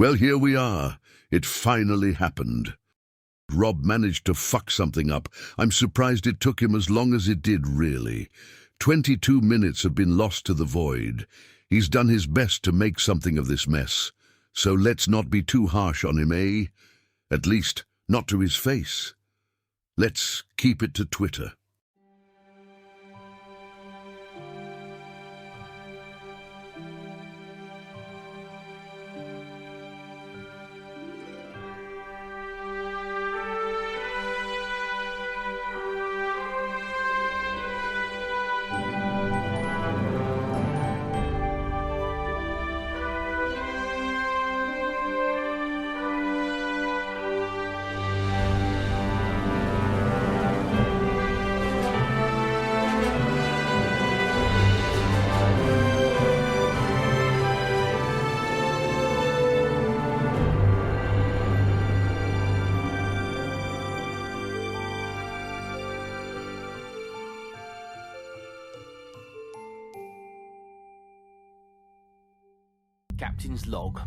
Well, here we are. It finally happened. Rob managed to fuck something up. I'm surprised it took him as long as it did, really. 22 minutes have been lost to the void. He's done his best to make something of this mess. So let's not be too harsh on him, eh? At least, not to his face. Let's keep it to Twitter. Captain's log.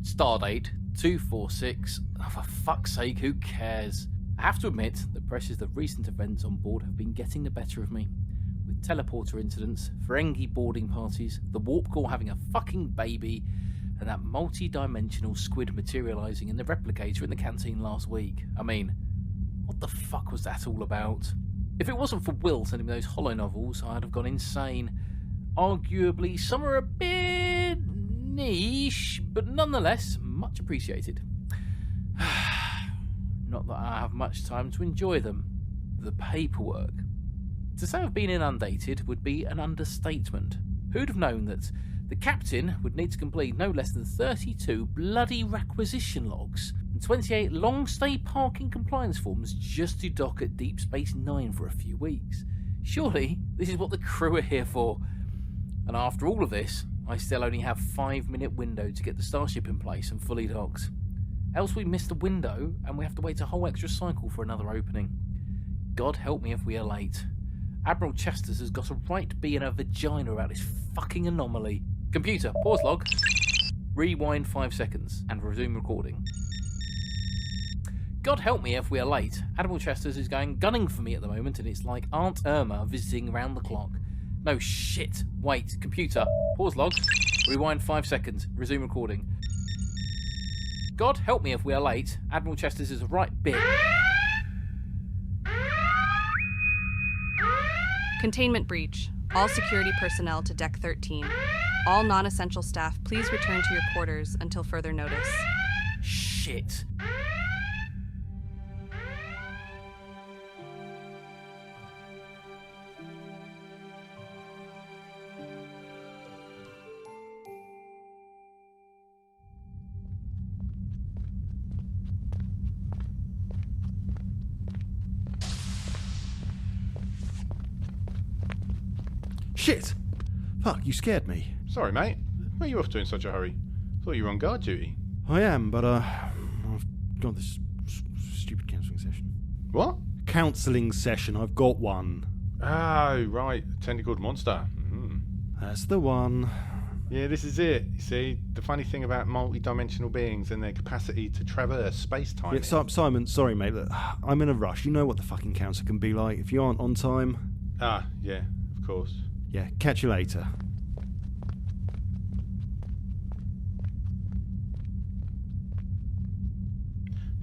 Stardate 246. Oh, for fuck's sake, who cares? I have to admit, the pressures of recent events on board have been getting the better of me. With teleporter incidents, Ferengi boarding parties, the warp core having a fucking baby, and that multi-dimensional squid materialising in the replicator in the canteen last week. I mean, what the fuck was that all about? If it wasn't for Will sending me those holo novels, I'd have gone insane. Arguably, some are a bit niche, but nonetheless much appreciated. Not that I have much time to enjoy them. The paperwork. To say I've been inundated would be an understatement. Who'd have known that the captain would need to complete no less than 32 bloody requisition logs and 28 long-stay parking compliance forms just to dock at Deep Space Nine for a few weeks? Surely this is what the crew are here for. And after all of this, I still only have 5-minute window to get the starship in place and fully docked. Else we miss the window and we have to wait a whole extra cycle for another opening. God help me if we are late. Admiral Chesters has got a right to be in a vagina about this fucking anomaly. Computer, pause log. Rewind 5 seconds and resume recording. God help me if we are late. Admiral Chesters is going gunning for me at the moment and it's like Aunt Irma visiting around the clock. No shit. Wait. Computer. Pause log. Rewind 5 seconds. Resume recording. God help me if we are late. Admiral Chesters is a right bitch. Containment breach. All security personnel to Deck 13. All non-essential staff, please return to your quarters until further notice. Shit. Shit! Fuck, you scared me. Sorry, mate. Where are you off to in such a hurry? Thought you were on guard duty. I am, but I've got this stupid counselling session. What? Counselling session, I've got one. Oh, right. A tentacled monster. That's the one. Yeah, this is it. You see, the funny thing about multi-dimensional beings and their capacity to traverse space-time. Yeah, Simon, sorry, mate. Look, I'm in a rush. You know what the fucking council can be like if you aren't on time. Ah, yeah, of course. Yeah, catch you later.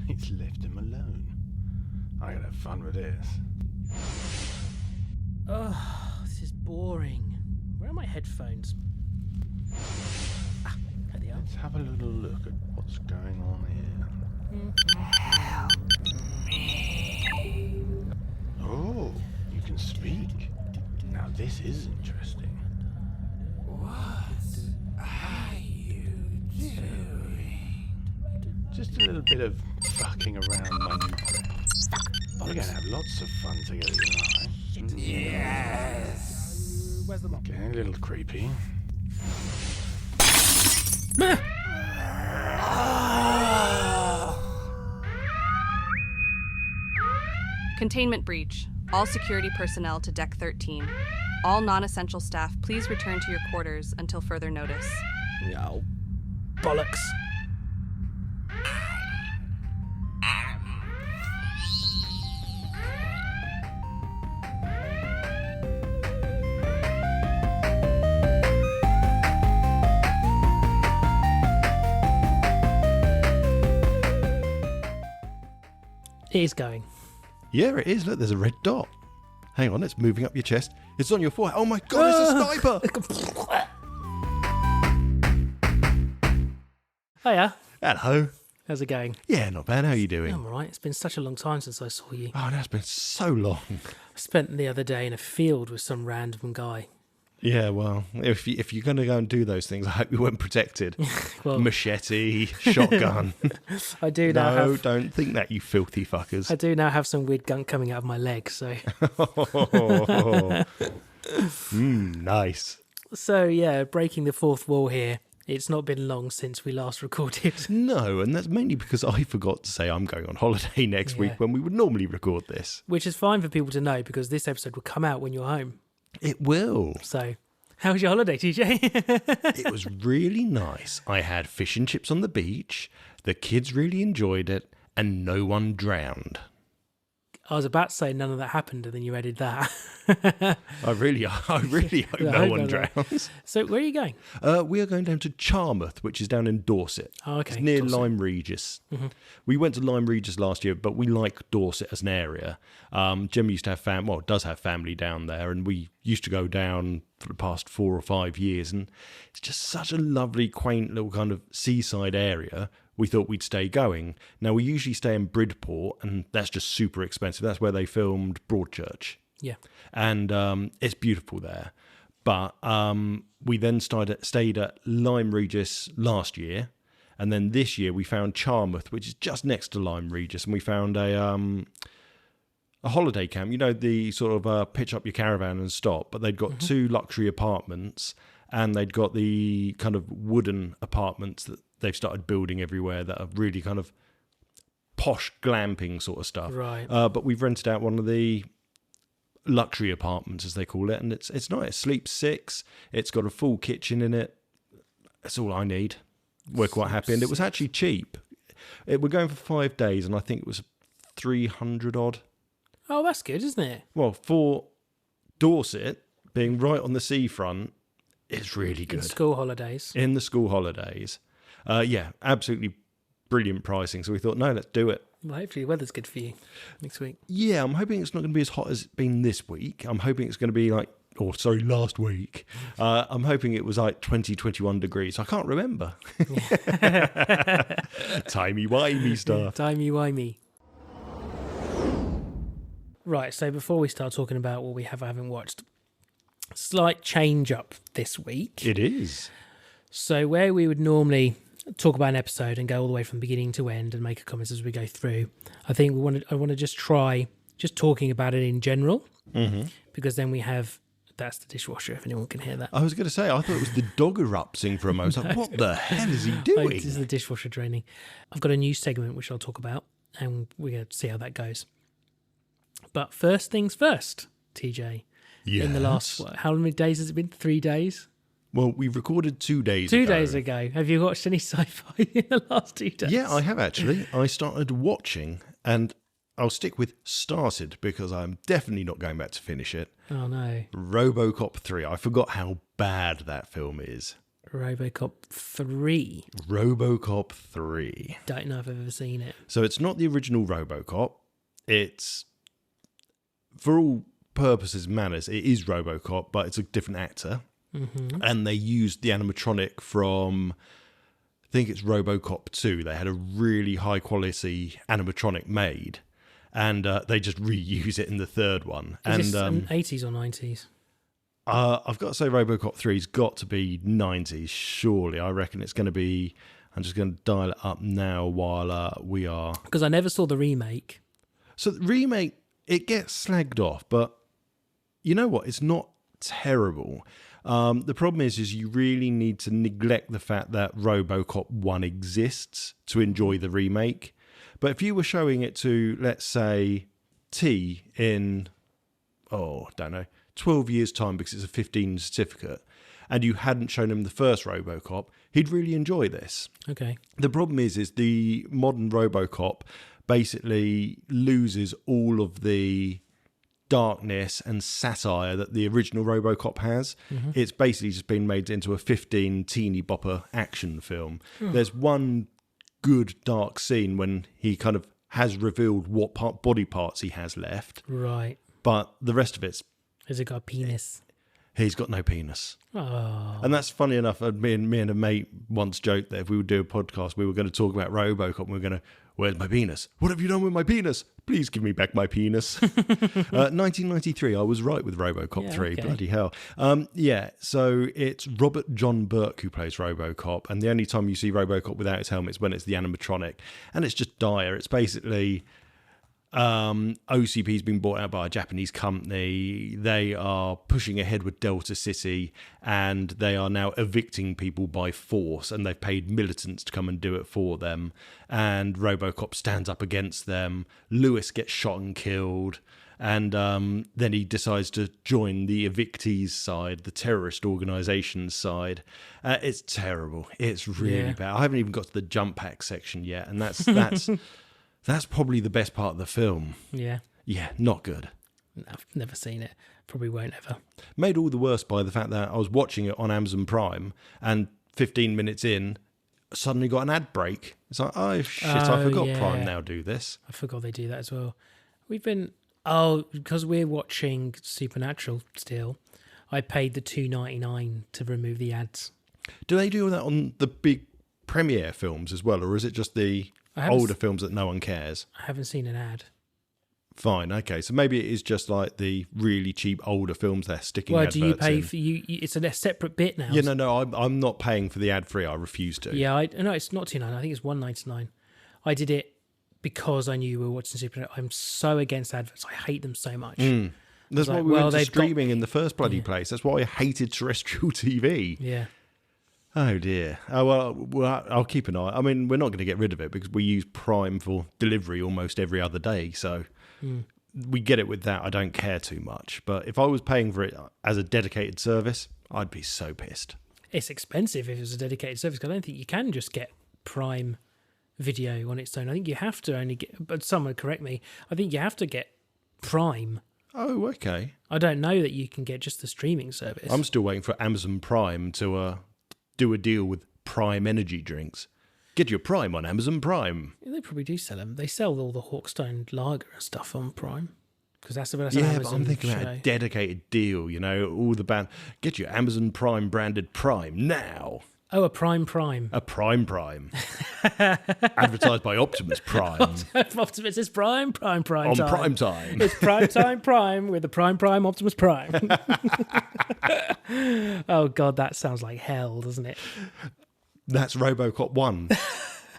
He's left him alone. I gotta have fun with this. Oh, this is boring. Where are my headphones? Ah, there they are. Let's have a little look at what's going on here. Help me. Oh, you can speak. Now this is interesting. What are you doing? Just a little bit of fucking around my new friend. We're gonna have lots of fun together tonight. Yes. Where's the mop? Getting a little creepy. Containment breach. All security personnel to Deck 13. All non-essential staff, please return to your quarters until further notice. Oh, bollocks. It is going. Yeah, it is. Look, there's a red dot. Hang on, it's moving up your chest. It's on your forehead. Oh my God, it's a sniper! Hiya. Hello. How's it going? Yeah, not bad. How are you doing? I'm alright. It's been such a long time since I saw you. Oh, that's been so long. I spent the other day in a field with some random guy. Yeah, well, if you're going to go and do those things, I hope you weren't protected. Well, Machete, shotgun. I do now No, have. don't think that, you filthy fuckers. I do now have some weird gunk coming out of my leg. So, Nice. so yeah, breaking the fourth wall here. It's not been long since we last recorded. No, and that's mainly because I forgot to say I'm going on holiday next week when we would normally record this. Which is fine for people to know because this episode will come out when you're home. It will. So, how was your holiday, TJ? It was really nice. I had fish and chips on the beach. The kids really enjoyed it, and no one drowned. I was about to say none of that happened, and then you added that. I really hope no one drowns. So, where are you going? We are going down to Charmouth, which is down in Dorset. Oh, okay. It's near Dorset. Lyme Regis. Mm-hmm. We went to Lyme Regis last year, but we like Dorset as an area. Jim used to have does have family down there, and we used to go down for the past 4 or 5 years, and it's just such a lovely, quaint little kind of seaside area. We thought we'd stay going. Now, we usually stay in Bridport, and that's just super expensive. That's where they filmed Broadchurch. Yeah. And it's beautiful there. But we then stayed at Lyme Regis last year. And then this year we found Charmouth, which is just next to Lyme Regis. And we found a holiday camp. You know, the sort of pitch up your caravan and stop. But they'd got 2 luxury apartments. And they'd got the kind of wooden apartments that they've started building everywhere that are really kind of posh glamping sort of stuff. Right. But we've rented out one of the luxury apartments, as they call it, and it's nice. Sleeps 6. It's got a full kitchen in it. That's all I need. We're quite happy, and it was actually cheap. We're going for 5 days, and I think it was 300 odd. Oh, that's good, isn't it? Well, for Dorset being right on the seafront, it's really good. In school holidays. In the school holidays. Yeah, absolutely brilliant pricing. So we thought, no, let's do it. Well, hopefully the weather's good for you next week. Yeah, I'm hoping it's not going to be as hot as it's been this week. I'm hoping it's going to be last week. I'm hoping it was like 20, 21 degrees. I can't remember. Timey-wimey stuff. Timey-wimey. Right, so before we start talking about what we have or haven't watched, slight change up this week. It is. So where we would normally talk about an episode and go all the way from beginning to end and make comments as we go through, I think I want to just try talking about it in general, because then we have, that's the dishwasher if anyone can hear that. I was going to say, I thought it was the dog erupting for a moment. I was like, what the hell is he doing? This is the dishwasher draining. I've got a new segment which I'll talk about, and we're going to see how that goes. But first things first, TJ. Yes. In the last, how many days has it been? 3 days? Well, we recorded 2 days ago. 2 days ago. Have you watched any sci-fi in the last 2 days? Yeah, I have actually. I started watching, and I'll stick with started because I'm definitely not going back to finish it. Oh, no. RoboCop 3. I forgot how bad that film is. RoboCop 3. RoboCop 3. Don't know if I've ever seen it. So it's not the original RoboCop. It's, for all purposes, manners, it is RoboCop, but it's a different actor. Mm-hmm. And they used the animatronic from, I think it's RoboCop 2. They had a really high quality animatronic made, and they just reuse it in the third one. Is this 80s or 90s? I've got to say RoboCop 3's got to be 90s, surely. I reckon it's going to be, I'm just going to dial it up now while we are... Because I never saw the remake. So the remake, it gets slagged off, but you know what? It's not terrible. The problem is you really need to neglect the fact that RoboCop 1 exists to enjoy the remake. But if you were showing it to, let's say, T in, 12 years' time because it's a 15 certificate, and you hadn't shown him the first RoboCop, he'd really enjoy this. Okay. The problem is the modern RoboCop basically loses all of the darkness and satire that the original RoboCop has. Mm-hmm. It's basically just been made into a 15 teeny bopper action film. There's one good dark scene when he kind of has revealed what body parts he has left, Right. but the rest of it's Has it got a penis? he's got no penis. Oh. And that's funny enough. Me and a mate once joked that if we would do a podcast, we were going to talk about RoboCop. And we were going to, where's my penis? What have you done with my penis? Please give me back my penis. 1993. I was right with RoboCop 3. Okay. Bloody hell. So it's Robert John Burke who plays RoboCop, and the only time you see RoboCop without his helmet is when it's the animatronic, and it's just dire. It's basically OCP's been bought out by a Japanese company. They are pushing ahead with Delta City, and they are now evicting people by force, and they've paid militants to come and do it for them, and RoboCop stands up against them. Lewis gets shot and killed, and then he decides to join the evictees side, the terrorist organisation's side. It's terrible. It's really bad. I haven't even got to the jump pack section yet, and that's that's probably the best part of the film. Yeah. Yeah, not good. No, I've never seen it. Probably won't ever. Made all the worse by the fact that I was watching it on Amazon Prime, and 15 minutes in, suddenly got an ad break. It's like, oh shit, I forgot yeah. Prime now do this. I forgot they do that as well. We've been because we're watching Supernatural still. I paid the $2.99 to remove the ads. Do they do that on the big premiere films as well, or is it just the older films that no one cares? I haven't seen an ad. Fine, okay. So maybe it is just like the really cheap older films they're sticking Well, adverts do you pay in. for you? It's a separate bit now. Yeah, no, I'm not paying for the ad free. I refuse to. Yeah, no, it's not $2.99. I think it's $1.99. I did it because I knew you were watching Supernatural. I'm so against adverts. I hate them so much. That's why like, we well, went to they've got- streaming in the first bloody place. That's why I hated terrestrial TV. Yeah. Oh dear. Oh well, I'll keep an eye. I mean, we're not going to get rid of it because we use Prime for delivery almost every other day, so we get it with that. I don't care too much. But if I was paying for it as a dedicated service, I'd be so pissed. It's expensive if it's a dedicated service. 'Cause I don't think you can just get Prime Video on its own. I think you have to only get, but someone correct me, I think you have to get Prime. Oh, okay. I don't know that you can get just the streaming service. I'm still waiting for Amazon Prime to do a deal with Prime energy drinks. Get your Prime on Amazon Prime. They probably do sell them. They sell all the Hawkstone lager and stuff on Prime. Because that's an Yeah, Amazon but I'm thinking show. about a dedicated deal, you know, all the band. Get your Amazon Prime branded Prime now. Oh, a Prime. A Prime. Advertised by Optimus Prime. Optimus is Prime On time. Prime Time. It's Prime with the Prime Optimus Prime. Oh, God, that sounds like hell, doesn't it? That's RoboCop 1.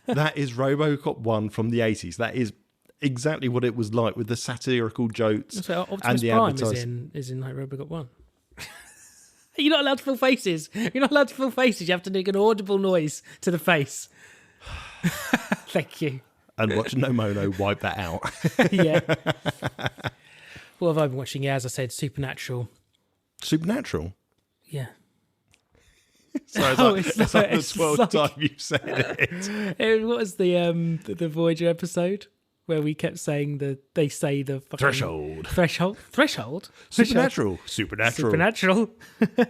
That is RoboCop 1 from the 80s. That is exactly what it was like with the satirical jokes So and Optimus the Prime advertising. is in like Robocop 1. You're not allowed to fill faces. You're not allowed to fill faces. You have to make an audible noise to the face. Thank you. And watch No Mono wipe that out. Yeah. What have I been watching? Yeah, as I said, Supernatural. Supernatural. Yeah. So it's Oh, like, it's it's like- like the it's 12th like- time you've said it. What was the Voyager episode where we kept saying they say the fucking threshold Supernatural.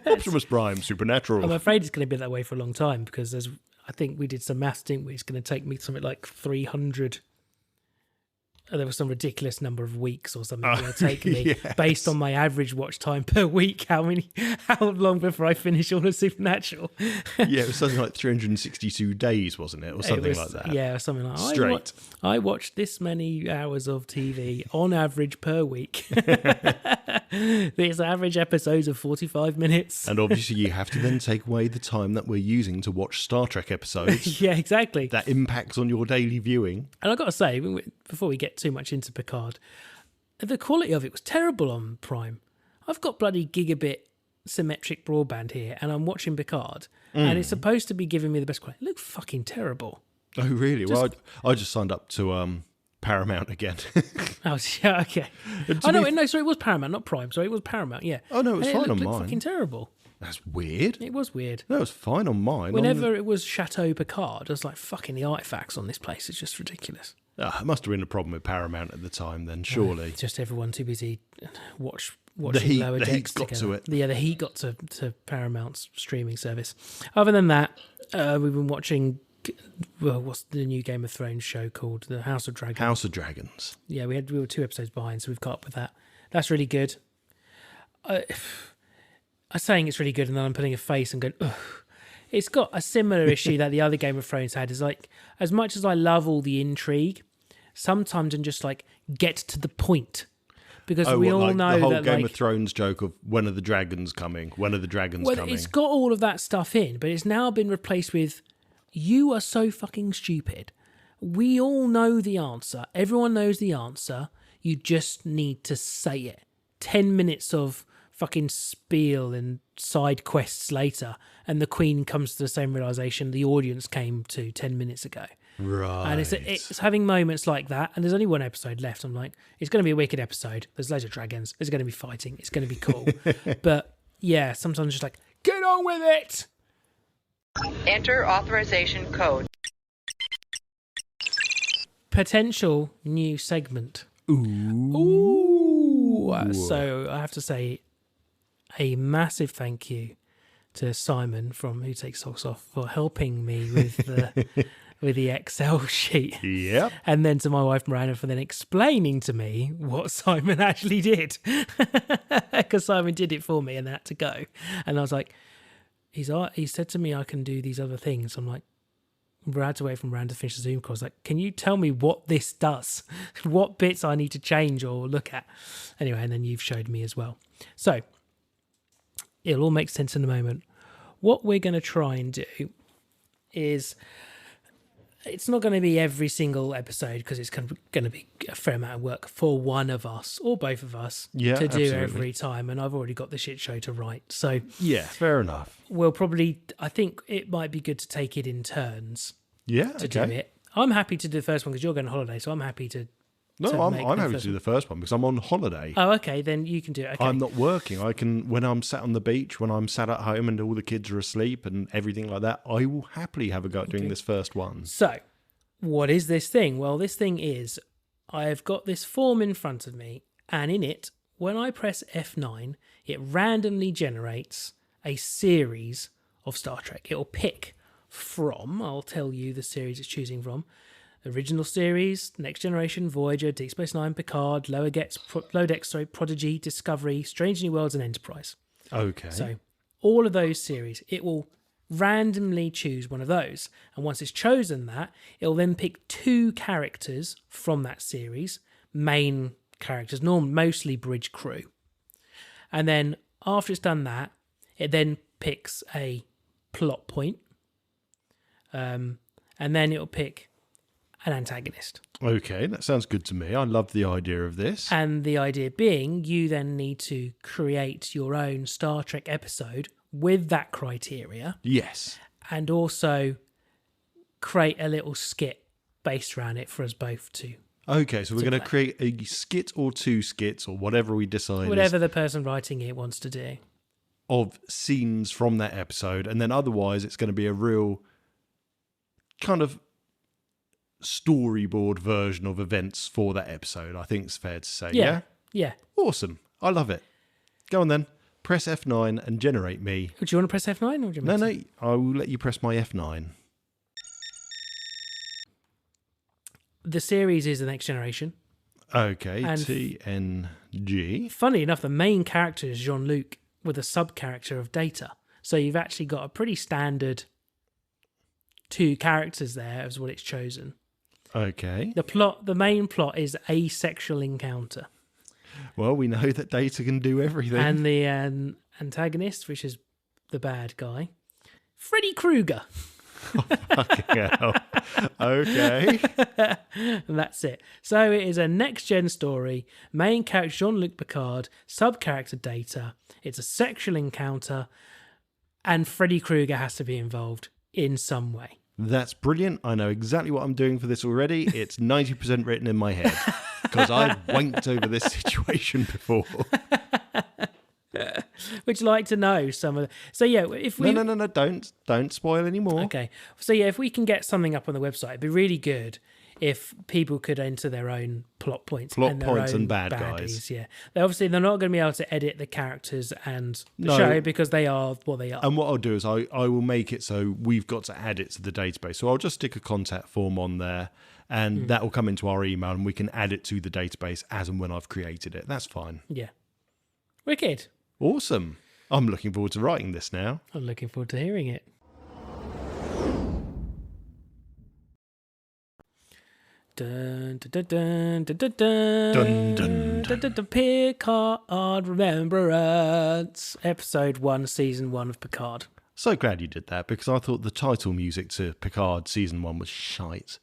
Optimus Prime. Supernatural. I'm afraid it's going to be that way for a long time because I think we did some maths, didn't we? It's going to take me something like 300. There was some ridiculous number of weeks or something it's going to take me Yes. based on my average watch time per week. How long before I finish all of Supernatural? Yeah, it was something like 362 days, wasn't it? Or something It like was- that. Yeah, or something like Straight. I watched this many hours of TV on average per week. These average episodes of 45 minutes. And obviously you have to then take away the time that we're using to watch Star Trek episodes. Yeah, exactly. That impacts on your daily viewing. And I've got to say, before we get too much into Picard, the quality of it was terrible on Prime. I've got bloody gigabit symmetric broadband here, and I'm watching Picard, and it's supposed to be giving me the best quality. It looked fucking terrible. Oh, really? Well, I just signed up to Paramount again. Oh, yeah, okay. Oh, no, sorry, it was Paramount, not Prime. Sorry, it was Paramount, yeah. Oh, no, it was And fine on looked mine. fucking terrible. That's weird. It was weird. No, it was fine on mine. Whenever it was Chateau Picard, I was like, fucking the artifacts on this place is just ridiculous. It must have been a problem with Paramount at the time then, surely. Just everyone too busy watching heat- Lower the Decks heat got to together. it. Yeah, the heat got to Paramount's streaming service. Other than that, we've been watching well, what's the new Game of Thrones show called? The House of Dragons. House of Dragons. Yeah, we were 2 episodes behind, so we've caught up with that. That's really good. I'm saying it's really good, and then I'm putting a face and going, ugh. It's got a similar issue that the other Game of Thrones had. Is like, as much as I love all the intrigue, sometimes I'm just like, get to the point. Because we all know the whole that Game of Thrones joke of when are the dragons coming? When are the dragons coming? Well, it's got all of that stuff in, but it's now been replaced with, you are so fucking stupid. We all know the answer. Everyone knows the answer. You just need to say it. 10 minutes of fucking spiel and side quests later, and the Queen comes to the same realization the audience came to 10 minutes ago. Right. And it's having moments like that, and there's only 1 episode left. I'm like, it's going to be a wicked episode. There's loads of dragons. There's going to be fighting. It's going to be cool. But yeah, sometimes just like, get on with it! Enter authorization code. Potential new segment. Ooh. So I have to say a massive thank you to Simon from Who Takes Socks Off for helping me with the with the Excel sheet. Yep. And then to my wife Miranda for then explaining to me what Simon actually did. Because Simon did it for me and had to go. And I was like, he said to me I can do these other things. I'm like, we had to wait for Miranda to finish the Zoom call. I was like, can you tell me what this does? What bits I need to change or look at? Anyway, and then you've showed me as well. So it'll all make sense in a moment. What we're going to try and do is, it's not going to be every single episode because it's going to be a fair amount of work for one of us or both of us to do absolutely. every time. And I've already got the shit show to write. So Yeah, fair enough. we'll probably, I think it might be good to take it in turns Yeah, to do it. I'm happy to do the first one because you're going on holiday. So I'm happy to. No, to I'm make happy to first do one. the first one because I'm on holiday. Oh, okay. Then you can do it. Okay. I'm not working. I can, when I'm sat on the beach, when I'm sat at home and all the kids are asleep and everything like that, I will happily have a go at doing this first one. So, what is this thing? Well, this thing is, I've got this form in front of me, and in it, when I press F9, it randomly generates a series of Star Trek. It'll pick from, I'll tell you the series it's choosing from, original series, Next Generation, Voyager, Deep Space Nine, Picard, Lower Decks, Prodigy, Discovery, Strange New Worlds, and Enterprise. Okay. So all of those series, it will randomly choose one of those. And once it's chosen that, it'll then pick 2 characters from that series, main characters, mostly bridge crew. And then after it's done that, it then picks a plot point. And then it'll pick an antagonist. Okay, that sounds good to me. I love the idea of this. And the idea being, you then need to create your own Star Trek episode with that criteria, Yes. and also create a little skit based around it for us both to Okay, so we're to going to play. create a skit or 2 skits or whatever we decide whatever the person writing it wants to do. of scenes from that episode. And then otherwise it's going to be a real kind of storyboard version of events for that episode. I think it's fair to say. Yeah? Yeah. Awesome. I love it. Go on then. Press F9 and generate me. Would you want to press F9 or do you No, want no. to? I will let you press my F9. The series is The Next Generation. Okay. And TNG. Funnily enough, the main character is Jean-Luc with a sub-character of Data. So you've actually got a pretty standard 2 characters there as what it's chosen. Okay. The main plot is asexual encounter. Well, we know that Data can do everything. And the antagonist, which is the bad guy, Freddy Krueger. Fucking hell. Okay. And that's it. So it is a next-gen story, main character Jean-Luc Picard, sub-character Data. It's a sexual encounter, and Freddy Krueger has to be involved in some way. That's brilliant. I know exactly what I'm doing for this already. It's 90% written in my head because I've wanked over this situation before. Would you like to know some of the... So yeah, if we... No. Don't spoil any more. Okay. So yeah, if we can get something up on the website, it'd be really good if people could enter their own plot points. Plot and their points own and bad baddies, guys. Yeah. They're not going to be able to edit the characters and the No. show because they are what they are. And what I'll do is I will make it so we've got to add it to the database. So I'll just stick a contact form on there, and that will come into our email, and we can add it to the database as and when I've created it. That's fine. Yeah. Wicked. Awesome. I'm looking forward to writing this now. I'm looking forward to hearing it. Dun, dun, dun, dun, dun, dun, Dun, dun, dun, dun, dun, Picard Remembrance, episode 1, season 1 of Picard. So glad you did that, because I thought the title music to Picard season 1 was shite.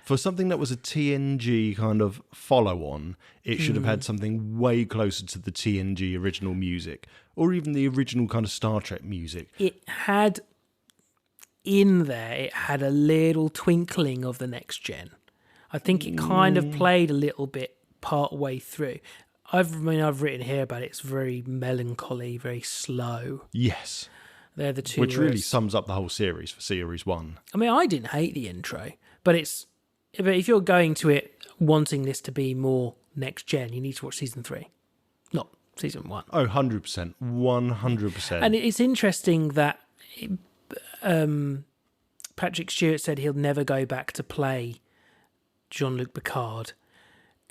For something that was a TNG kind of follow-on, it should have had something way closer to the TNG original music, or even the original kind of Star Trek music. It had a little twinkling of the next gen. I think it kind of played a little bit part way through. I've written here about it. It's very melancholy, very slow. Yes. They're the two Which really words. sums up the whole series for series 1. I mean, I didn't hate the intro, but if you're going to it wanting this to be more next gen, you need to watch season 3, not season 1. Oh, 100%. 100%. And it's interesting that Patrick Stewart said he'll never go back to play Jean-Luc Picard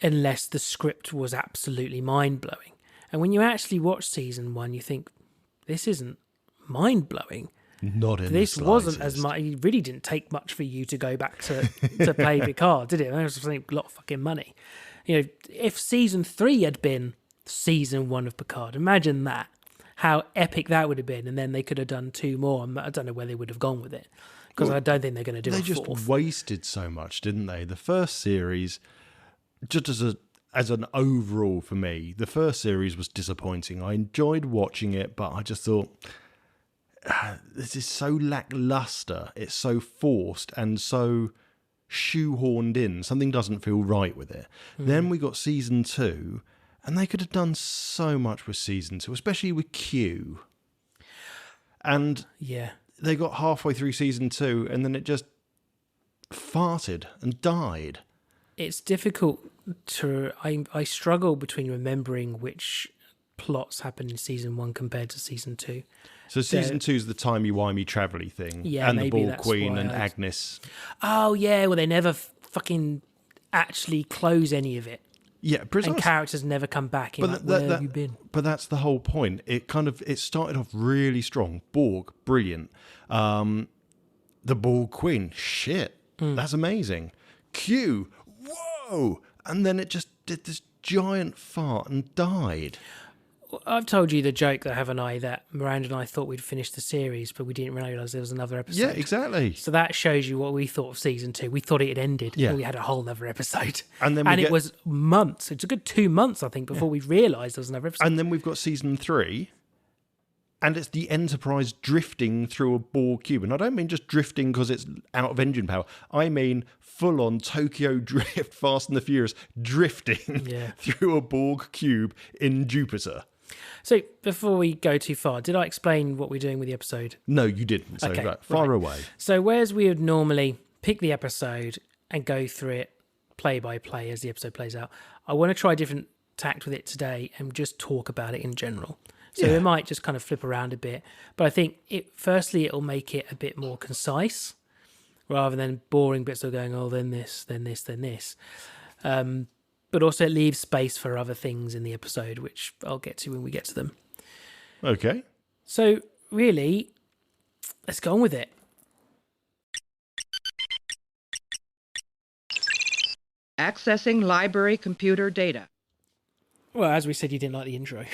unless the script was absolutely mind-blowing. And when you actually watch season 1, you think, this isn't mind-blowing. Not in This the wasn't as slightest. much. It really didn't take much for you to go back to play Picard, did it? That was a lot of fucking money. You know, if season 3 had been season 1 of Picard, imagine that. How epic that would have been. And then they could have done 2 more. I don't know where they would have gone with it, because I don't think they're going to do They a just 4th. wasted so much, didn't they? The first series, just as an overall for me, the first series was disappointing. I enjoyed watching it, but I just thought, this is so lackluster. It's so forced and so shoehorned in. Something doesn't feel right with it. Then we got season 2, and they could have done so much with season 2, especially with Q. And Yeah. they got halfway through season 2, and then it just farted and died. It's difficult to... I struggle between remembering which plots happened in season 1 compared to season 2. So season 2 is the timey-wimey travel-y thing. Yeah, and the maybe Ball that's Queen why and I- Agnes. Oh, yeah, well, they never fucking actually close any of it. Yeah, And precisely. characters never come back. And But where have you been? But that's the whole point. It started off really strong. Borg, brilliant. The Ball Queen, shit, that's amazing. Q, whoa, and then it just did this giant fart and died. I've told you the joke that haven't I, that Miranda and I thought we'd finished the series, but we didn't realise there was another episode. Yeah, exactly. So that shows you what we thought of season 2. We thought it had ended. Yeah. And we had a whole other episode. And then it was months. It took a good 2 months, I think, before we realised there was another episode. And then we've got season 3, and it's the Enterprise drifting through a Borg cube. And I don't mean just drifting because it's out of engine power. I mean full-on Tokyo drift, Fast and the Furious, drifting Yeah. through a Borg cube in Jupiter. So before we go too far, did I explain what we're doing with the episode? No, you didn't. So Okay, far right. away. So whereas we would normally pick the episode and go through it play by play as the episode plays out, I want to try a different tact with it today and just talk about it in general. So Yeah. it might just kind of flip around a bit. But I think firstly it'll make it a bit more concise rather than boring bits of going, oh, then this, then this, then this. But also it leaves space for other things in the episode, which I'll get to when we get to them. Okay. So really, let's go on with it. Accessing library computer data. Well, as we said, you didn't like the intro.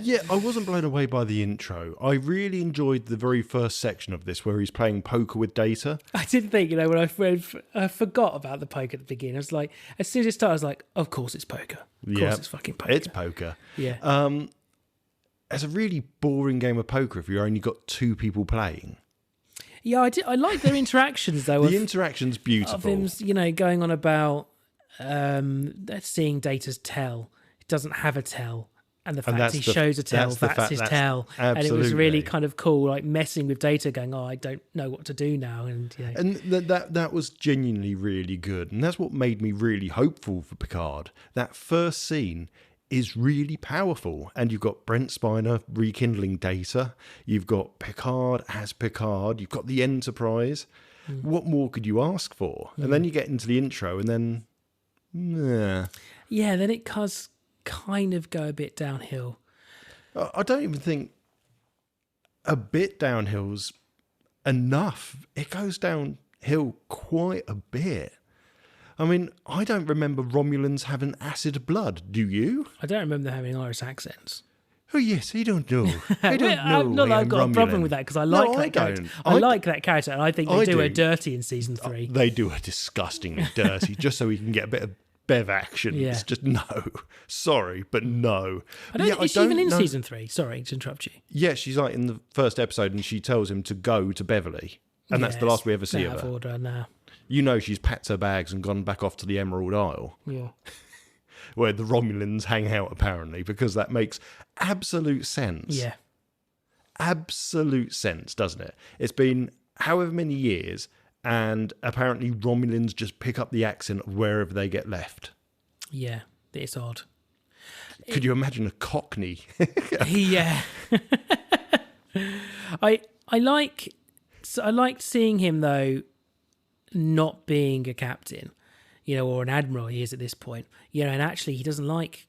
Yeah, I wasn't blown away by the intro. I really enjoyed the very first section of this where he's playing poker with Data. I did think, when I forgot about the poker at the beginning. I was like, as soon as it started, I was like, of course it's poker. Of course it's fucking poker. It's poker. Yeah. It's a really boring game of poker if you've only got 2 people playing. Yeah, I did. I like their interactions, though. The interaction's of beautiful. him, going on about seeing Data's tell. It doesn't have a tell. And the fact he shows a tail, that's his tail. And it was really kind of cool, like messing with Data, going, I don't know what to do now. And and that was genuinely really good. And that's what made me really hopeful for Picard. That first scene is really powerful. And you've got Brent Spiner rekindling Data. You've got Picard as Picard. You've got the Enterprise. What more could you ask for? And then you get into the intro and then... Yeah, then it does kind of go a bit downhill. I don't even think a bit downhill's enough. It goes downhill quite a bit. I mean, I don't remember Romulans having acid blood, do you? I don't remember them having Irish accents. Oh yes, I don't know. I don't know. Not that I've got a problem with that, because I like that character. I like that character, and I think they do her dirty in season 3. They do her disgustingly dirty, just so we can get a bit of Bev action. Yeah. It's just no. Sorry, but no. Is she even in season 3? Sorry to interrupt you. Yeah, she's like in the first episode, and she tells him to go to Beverly, and that's the last we ever see of her. Order now. You know, she's packed her bags and gone back off to the Emerald Isle. Yeah. Where the Romulans hang out, apparently, because that makes absolute sense. Yeah. Absolute sense, doesn't it? It's been however many years, and apparently Romulans just pick up the accent of wherever they get left. Yeah, it's odd. Could you imagine a Cockney? Yeah. I liked seeing him, though, not being a captain, or an admiral he is at this point, and actually he doesn't like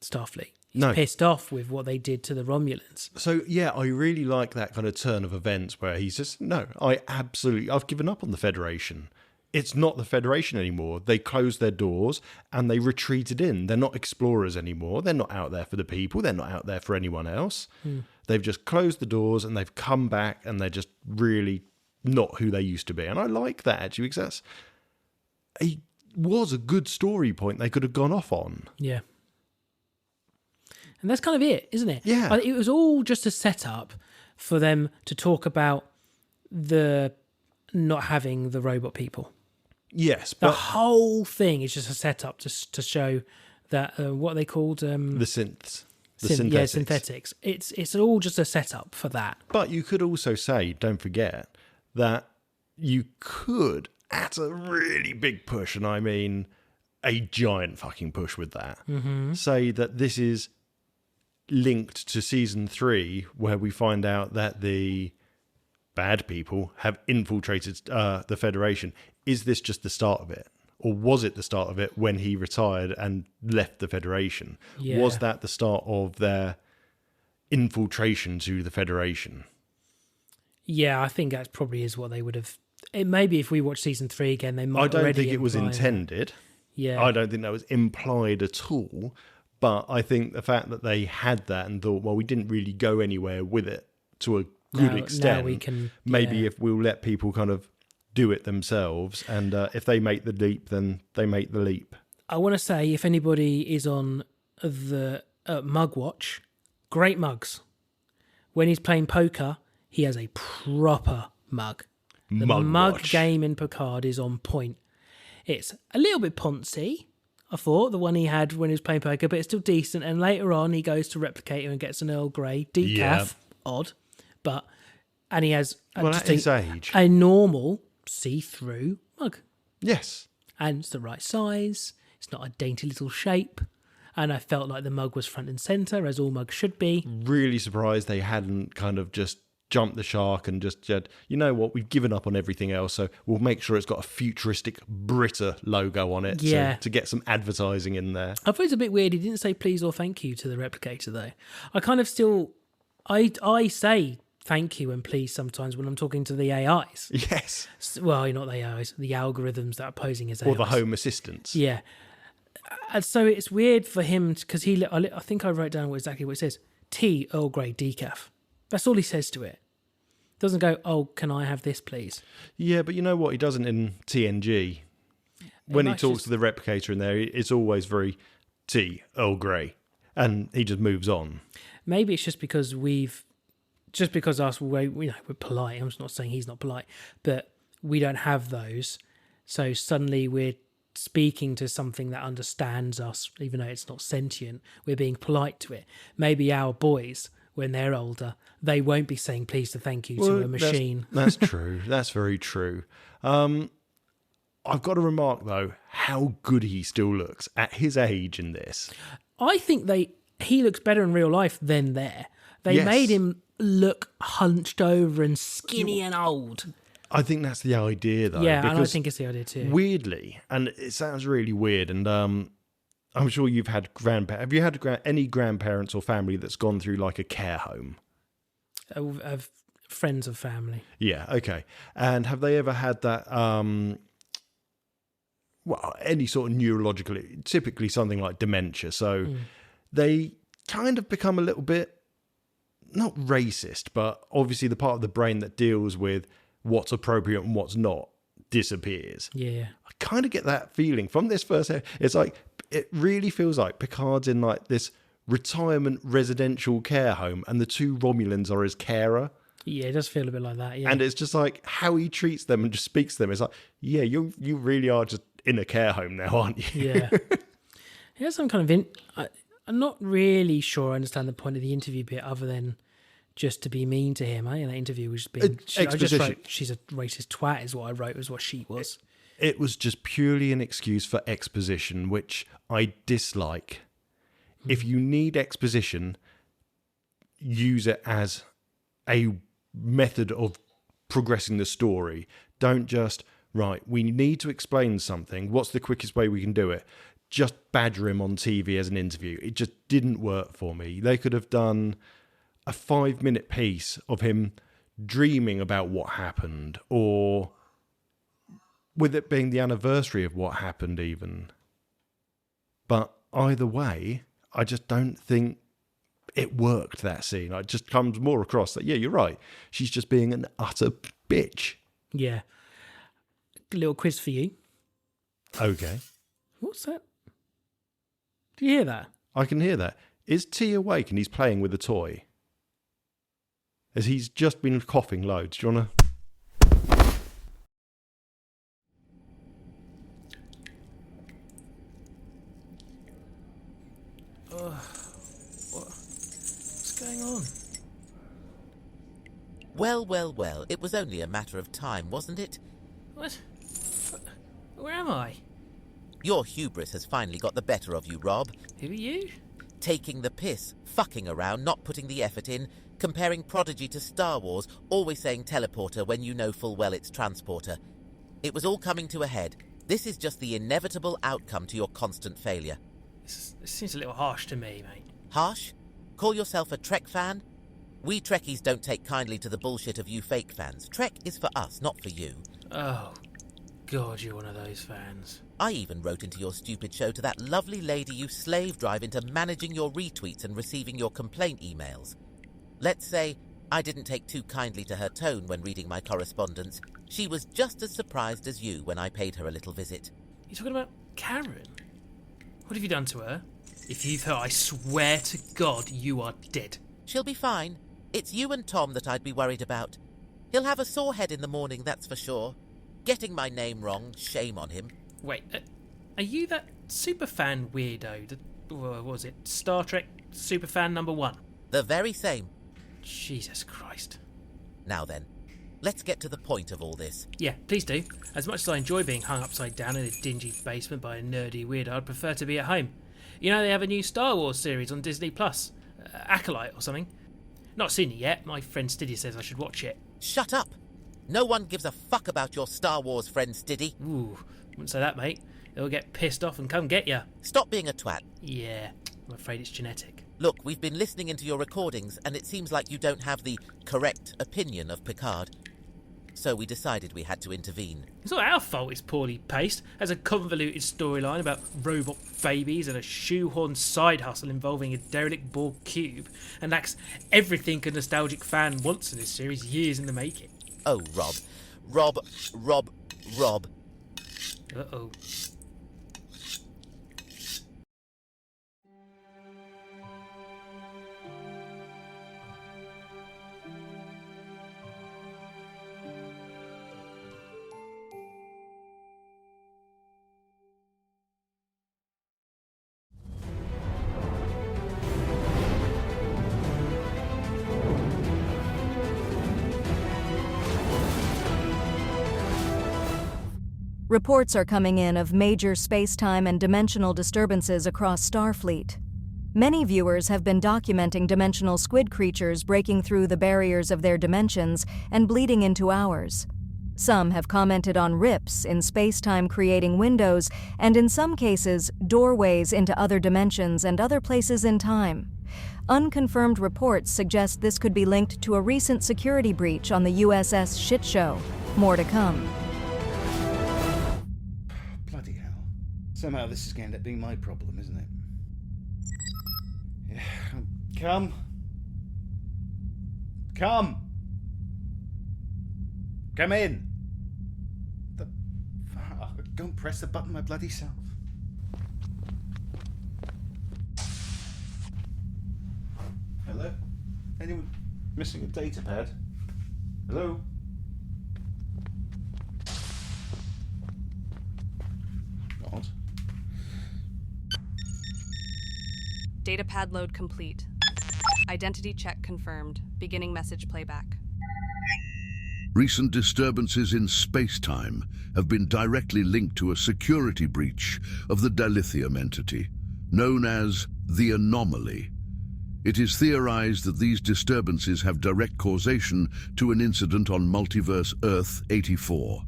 Starfleet. He's pissed off with what they did to the Romulans. So, yeah, I really like that kind of turn of events where he's just, no, I've given up on the Federation. It's not the Federation anymore. They closed their doors and they retreated in. They're not explorers anymore. They're not out there for the people. They're not out there for anyone else. They've just closed the doors and they've come back and they're just really not who they used to be. And I like that, actually, because was a good story point they could have gone off on. Yeah. And that's kind of it, isn't it? Yeah. It was all just a setup for them to talk about the not having the robot people. Yes. The whole thing is just a setup to show that what are they called? The synths. Synthetics. Yeah, synthetics. It's all just a setup for that. But you could also say, don't forget, that you could, at a really big push, and I mean a giant fucking push with that, say that this is linked to season 3, where we find out that the bad people have infiltrated the Federation. Is this just the start of it? Or was it the start of it when he retired and left the Federation? Yeah. Was that the start of their infiltration to the Federation? Yeah, I think that probably is what they would have. Maybe if we watch season 3 again, they might. I don't think it was intended. Yeah, I don't think that was implied at all. But I think the fact that they had that and thought, well, we didn't really go anywhere with it to a good extent. Now we can. Maybe if we'll let people kind of do it themselves, and if they make the leap, then they make the leap. I want to say, if anybody is on the mug watch, great mugs. When he's playing poker, he has a proper mug. The mug game in Picard is on point. It's a little bit poncy, I thought, the one he had when he was playing poker, but it's still decent. And later on, he goes to Replicator and gets an Earl Grey decaf. Yeah. Odd. And he has at his age, a normal see-through mug. Yes. And it's the right size. It's not a dainty little shape. And I felt like the mug was front and centre, as all mugs should be. Really surprised they hadn't kind of just jumped the shark and just said, you know what, we've given up on everything else, so we'll make sure it's got a futuristic Brita logo on it, so, to get some advertising in there. I thought it was a bit weird. He didn't say please or thank you to the Replicator, though. I kind of still... I say thank you and please sometimes when I'm talking to the AIs. Yes. Well, not the AIs, the algorithms that are posing as AIs. Or the home assistants. Yeah. And so it's weird for him, because I think I wrote down exactly what it says. Tea Earl Grey decaf. That's all he says to it. Doesn't go, oh, can I have this, please? Yeah, but you know what? He doesn't in TNG. When he talks to the Replicator in there, it's always very tea, Earl Grey. And he just moves on. Maybe it's just because we're polite. I'm not saying he's not polite, but we don't have those. So suddenly we're speaking to something that understands us, even though it's not sentient. We're being polite to it. Maybe our boys, when they're older, they won't be saying please to thank you to a machine. That's true. That's very true. I've got to remark, though, how good he still looks at his age in this. I think he looks better in real life than there. They made him look hunched over and skinny and old. I think that's the idea, though. Yeah, and I think it's the idea too. Weirdly, and it sounds really weird, and I'm sure you've had grandparents. Have you had any grandparents or family that's gone through like a care home? Of friends of family. Yeah, okay. And have they ever had that, any sort of neurological, typically something like dementia? So they kind of become a little bit, not racist, but obviously the part of the brain that deals with what's appropriate and what's not disappears. Yeah. I kind of get that feeling from this first. It's like, it really feels like Picard's in like this retirement residential care home and the two Romulans are his carer. Yeah, it does feel a bit like that, yeah. And it's just like how he treats them and just speaks to them. It's like, yeah, you really are just in a care home now, aren't you? Yeah. Here's some kind of... I'm not really sure I understand the point of the interview bit other than just to be mean to him. I think that interview was just being... I just wrote, she's a racist twat is what I wrote, was what she was. It was just purely an excuse for exposition, which I dislike. If you need exposition, use it as a method of progressing the story. Don't just, right, we need to explain something. What's the quickest way we can do it? Just badger him on TV as an interview. It just didn't work for me. They could have done a 5-minute piece of him dreaming about what happened, or with it being the anniversary of what happened even. But either way, I just don't think it worked, that scene. It just comes more across that, yeah, you're right. She's just being an utter bitch. Yeah. A little quiz for you. Okay. What's that? Do you hear that? I can hear that. Is T awake and he's playing with a toy? As he's just been coughing loads. Do you want to... What's going on? Well, it was only a matter of time, wasn't it? What? Where am I? Your hubris has finally got the better of you, Rob. Who are you? Taking the piss, fucking around, not putting the effort in, comparing Prodigy to Star Wars, always saying teleporter when you know full well it's transporter. It was all coming to a head. This is just the inevitable outcome to your constant failure. This seems a little harsh to me, mate. Harsh? Call yourself a Trek fan? We Trekkies don't take kindly to the bullshit of you fake fans. Trek is for us, not for you. Oh, God, you're one of those fans. I even wrote into your stupid show to that lovely lady you slave drive into managing your retweets and receiving your complaint emails. Let's say I didn't take too kindly to her tone when reading my correspondence. She was just as surprised as you when I paid her a little visit. You're talking about Karen? What have you done to her? If you've her, I swear to God you are dead. She'll be fine. It's you and Tom that I'd be worried about. He'll have a sore head in the morning, that's for sure. Getting my name wrong, shame on him. Wait, are you that superfan weirdo? What was it? Star Trek superfan number 1? The very same. Jesus Christ. Now then, let's get to the point of all this. Yeah, please do. As much as I enjoy being hung upside down in a dingy basement by a nerdy weirdo, I'd prefer to be at home. You know, they have a new Star Wars series on Disney+, Acolyte or something. Not seen it yet. My friend Stiddy says I should watch it. Shut up! No one gives a fuck about your Star Wars friend, Stiddy. Ooh, wouldn't say that, mate. They'll get pissed off and come get ya. Stop being a twat. Yeah, I'm afraid it's genetic. Look, we've been listening into your recordings, and it seems like you don't have the correct opinion of Picard. So we decided we had to intervene. It's not our fault it's poorly paced. Has a convoluted storyline about robot babies and a shoehorn side hustle involving a derelict Borg cube, and lacks everything a nostalgic fan wants in this series, years in the making. Oh, Rob. Uh-oh. Reports are coming in of major space-time and dimensional disturbances across Starfleet. Many viewers have been documenting dimensional squid creatures breaking through the barriers of their dimensions and bleeding into ours. Some have commented on rips in space-time creating windows, and in some cases, doorways into other dimensions and other places in time. Unconfirmed reports suggest this could be linked to a recent security breach on the USS Shitshow. More to come. Bloody hell. Somehow this is going to end up being my problem, isn't it? Yeah. Come. Come in. Don't press the button my bloody self. Hello? Anyone missing a data pad? Hello? God. Datapad load complete. Identity check confirmed. Beginning message playback. Recent disturbances in space-time have been directly linked to a security breach of the dilithium entity, known as the Anomaly. It is theorized that these disturbances have direct causation to an incident on multiverse Earth-84.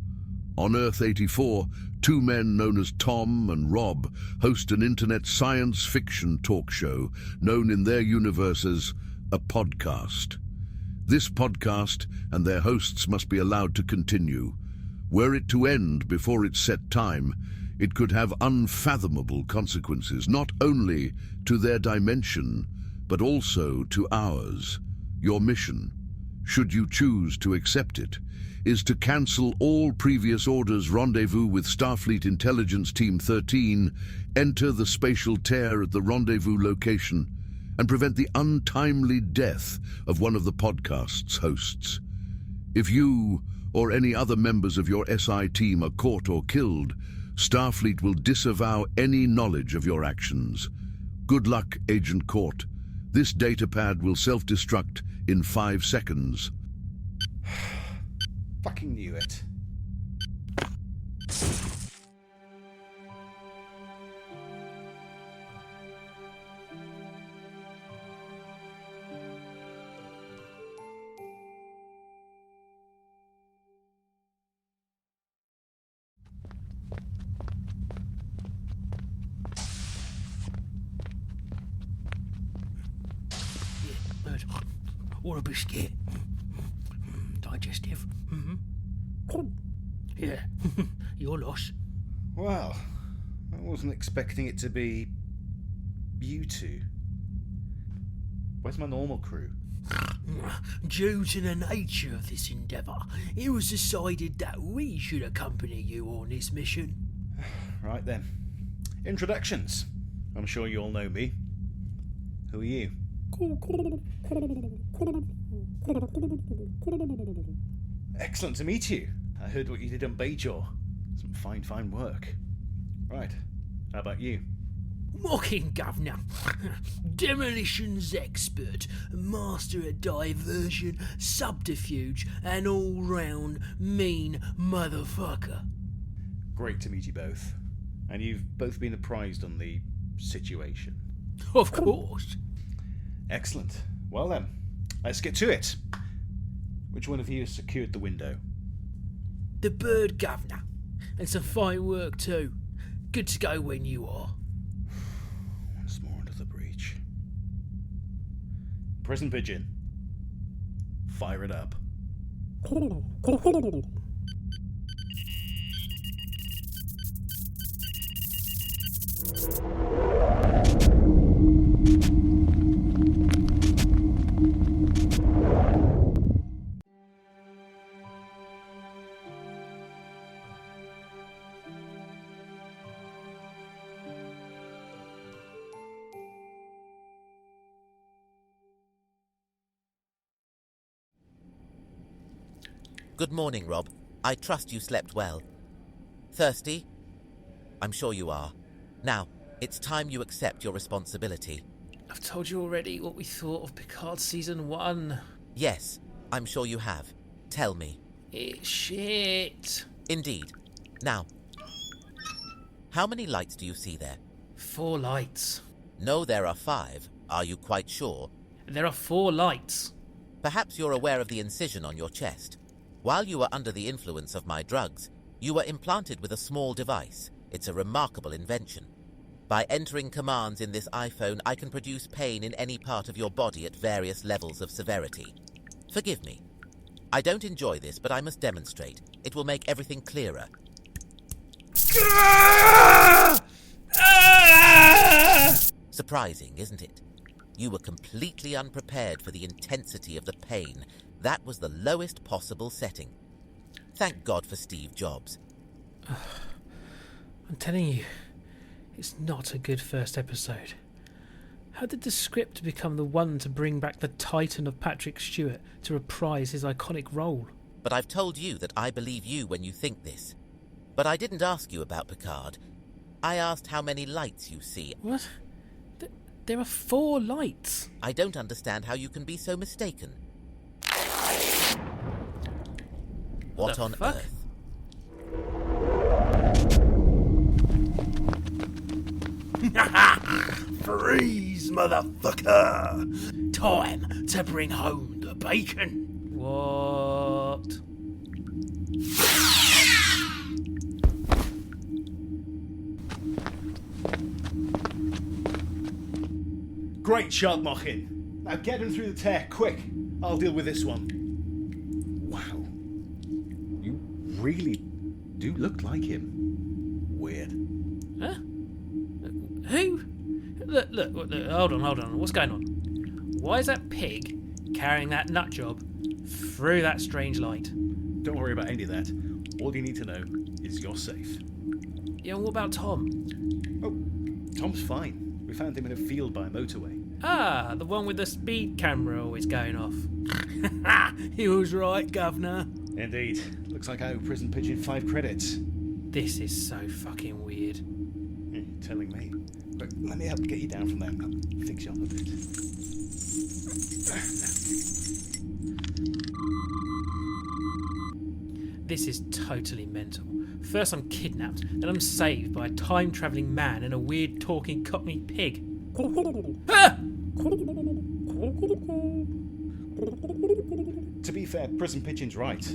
On Earth-84, two men known as Tom and Rob host an internet science fiction talk show known in their universe as a podcast. This podcast and their hosts must be allowed to continue. Were it to end before its set time, it could have unfathomable consequences, not only to their dimension, but also to ours. Your mission, should you choose to accept it, is to cancel all previous orders, rendezvous with Starfleet Intelligence Team 13, enter the spatial tear at the rendezvous location, and prevent the untimely death of one of the podcast's hosts. If you or any other members of your SI team are caught or killed, Starfleet will disavow any knowledge of your actions. Good luck, Agent Court. This datapad will self-destruct in 5 seconds. Fucking knew it. Or a biscuit. Digestive. Yeah, your loss. Well, I wasn't expecting it to be you two. Where's my normal crew? Due to the nature of this endeavour, it was decided that we should accompany you on this mission. Right then. Introductions. I'm sure you all know me. Who are you? Excellent to meet you. I heard what you did on Bajor. Some fine work. Right. How about you? Mocking Governor. Demolitions expert. Master of diversion, subterfuge, and all-round mean motherfucker. Great to meet you both. And you've both been apprised on the situation. Of course. Excellent. Well then, let's get to it. Which one of you has secured the window? The bird, Governor. And some fine work too. Good to go when you are. Once more into the breach. Prison pigeon. Fire it up. Good morning, Rob. I trust you slept well. Thirsty? I'm sure you are. Now, it's time you accept your responsibility. I've told you already what we thought of Picard Season 1. Yes, I'm sure you have. Tell me. It's shit. Indeed. Now, How many lights do you see there? 4 lights. No, there are 5. Are you quite sure? There are 4 lights. Perhaps you're aware of the incision on your chest. While you were under the influence of my drugs, you were implanted with a small device. It's a remarkable invention. By entering commands in this iPhone, I can produce pain in any part of your body at various levels of severity. Forgive me. I don't enjoy this, but I must demonstrate. It will make everything clearer. Surprising, isn't it? You were completely unprepared for the intensity of the pain. That was the lowest possible setting. Thank God for Steve Jobs. I'm telling you, it's not a good first episode. How did the script become the one to bring back the Titan of Patrick Stewart to reprise his iconic role? But I've told you that I believe you when you think this. But I didn't ask you about Picard. I asked how many lights you see. What? There are 4 lights. I don't understand how you can be so mistaken. What on fuck? earth? Freeze, motherfucker! Time to bring home the bacon. What? Great shot, Mochin. Now get him through the tear, quick. I'll deal with this one. Wow. You really do look like him. Weird. Huh? Who? Look, hold on. What's going on? Why is that pig carrying that nut job through that strange light? Don't worry about any of that. All you need to know is you're safe. Yeah, and what about Tom? Oh, Tom's fine. We found him in a field by a motorway. Ah, the one with the speed camera always going off. He was right, Governor. Indeed. Looks like I owe Prison Pigeon 5 credits. This is so fucking weird. You're telling me. But let me help get you down from there. I'll fix you up a bit. This is totally mental. First I'm kidnapped, then I'm saved by a time-travelling man and a weird talking cockney pig. Ah! To be fair, Prison Pigeon's right.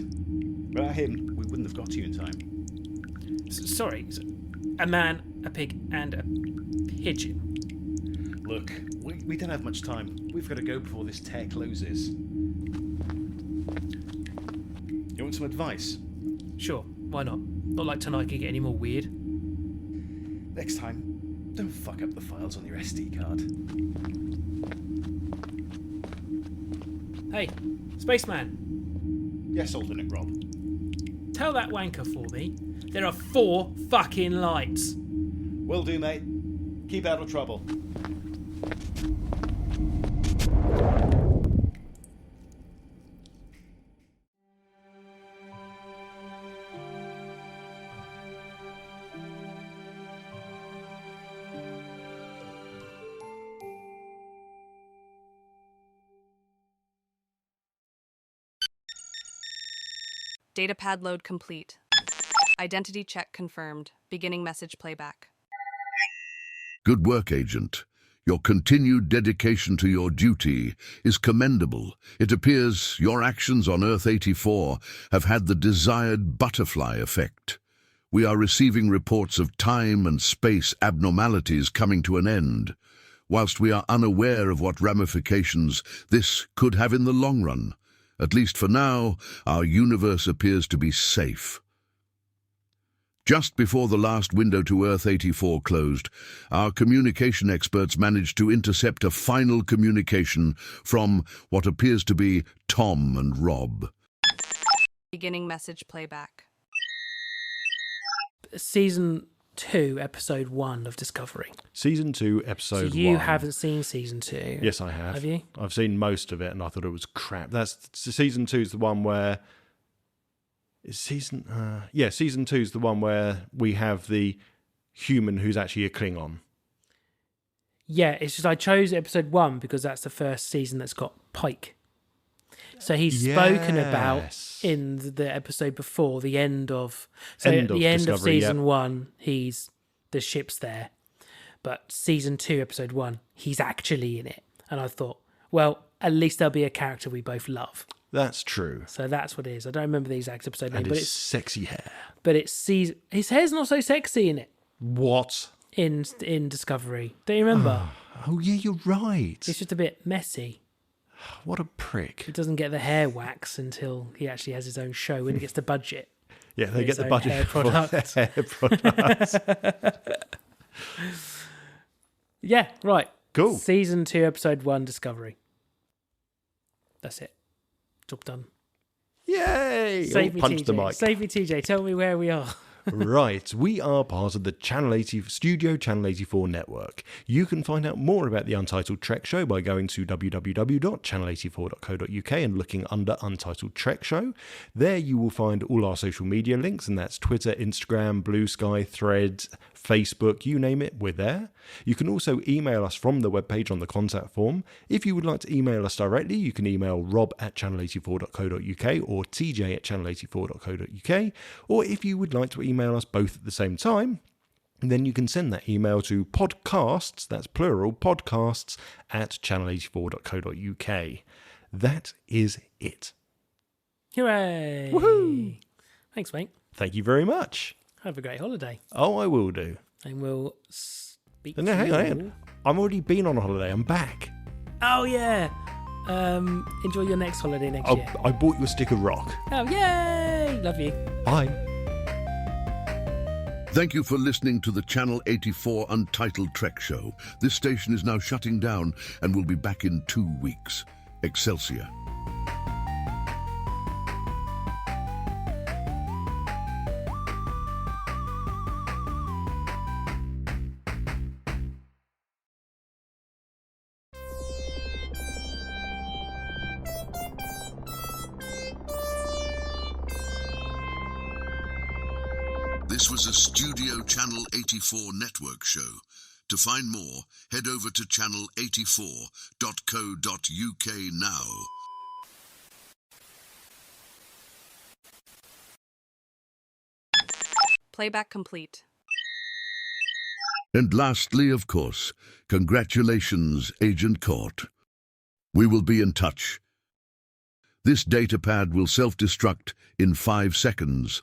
Without him, we wouldn't have got to you in time. Sorry, a man, a pig, and a pigeon. Look, we don't have much time. We've got to go before this tear closes. You want some advice? Sure, why not? Not like tonight could get any more weird. Next time, don't fuck up the files on your SD card. Hey, spaceman, Yes, alternate Rob. tell that wanker for me. There are 4 fucking lights. Will do, mate. Keep out of trouble. Datapad load complete. Identity check confirmed. Beginning message playback. Good work, Agent. Your continued dedication to your duty is commendable. It appears your actions on Earth 84 have had the desired butterfly effect. We are receiving reports of time and space abnormalities coming to an end, whilst we are unaware of what ramifications this could have in the long run. At least for now, our universe appears to be safe. Just before the last window to Earth 84 closed, our communication experts managed to intercept a final communication from what appears to be Tom and Rob. Beginning message playback. Season 2, Episode 1 of Discovery. Season 2, Episode 1. So you haven't seen Season 2? Yes, I have. Have you? I've seen most of it, and I thought it was crap. Season 2 is the one where... Season 2 is the one where we have the human who's actually a Klingon. Yeah, it's just I chose Episode 1 because that's the first season that's got Pike. So he's spoken about in the episode before, the end of... So End at of the end of Discovery, Season 1, he's the ship's there. But season 2, episode 1, he's actually in it. And I thought, well, at least there'll be a character we both love. That's true. So that's what it is. I don't remember the exact episode name, And but his it's sexy hair. but it's his hair's not so sexy in it. What? In Discovery. Don't you remember? Oh, yeah, you're right. It's just a bit messy. What a prick. He doesn't get the hair wax until he actually has his own show when he gets the budget. Yeah, they get his the own budget hair for product. hair products. Yeah, right. Cool. Season 2, episode 1, Discovery. That's it. Job done. Yay! Save me, punch TJ. the mic. Save me, TJ. Tell me where we are. Right, we are part of the Studio Channel 84 network. You can find out more about the Untitled Trek Show by going to www.channel84.co.uk and looking under Untitled Trek Show. There you will find all our social media links, and that's Twitter, Instagram, Blue Sky, Threads, Facebook, you name it, we're there. You can also email us from the webpage on the contact form. If you would like to email us directly, you can email rob@channel84.co.uk or tj@channel84.co.uk. Or if you would like to email us both at the same time, then you can send that email to podcasts, that's plural, podcasts @channel84.co.uk. That is it. Hooray! Woohoo! Thanks, mate. Thank you very much. Have a great holiday. Oh, I will do. And we'll speak No, to hang you on. I've already been on a holiday. I'm back. Oh, yeah. Enjoy your next holiday next year. I bought you a stick of rock. Oh, yay! Love you. Bye. Thank you for listening to the Channel 84 Untitled Trek Show. This station is now shutting down and will be back in 2 weeks. Excelsior. This was a Studio Channel 84 network show. To find more, head over to channel84.co.uk now. Playback complete. And lastly, of course, congratulations, Agent Court. We will be in touch. This datapad will self-destruct in 5 seconds.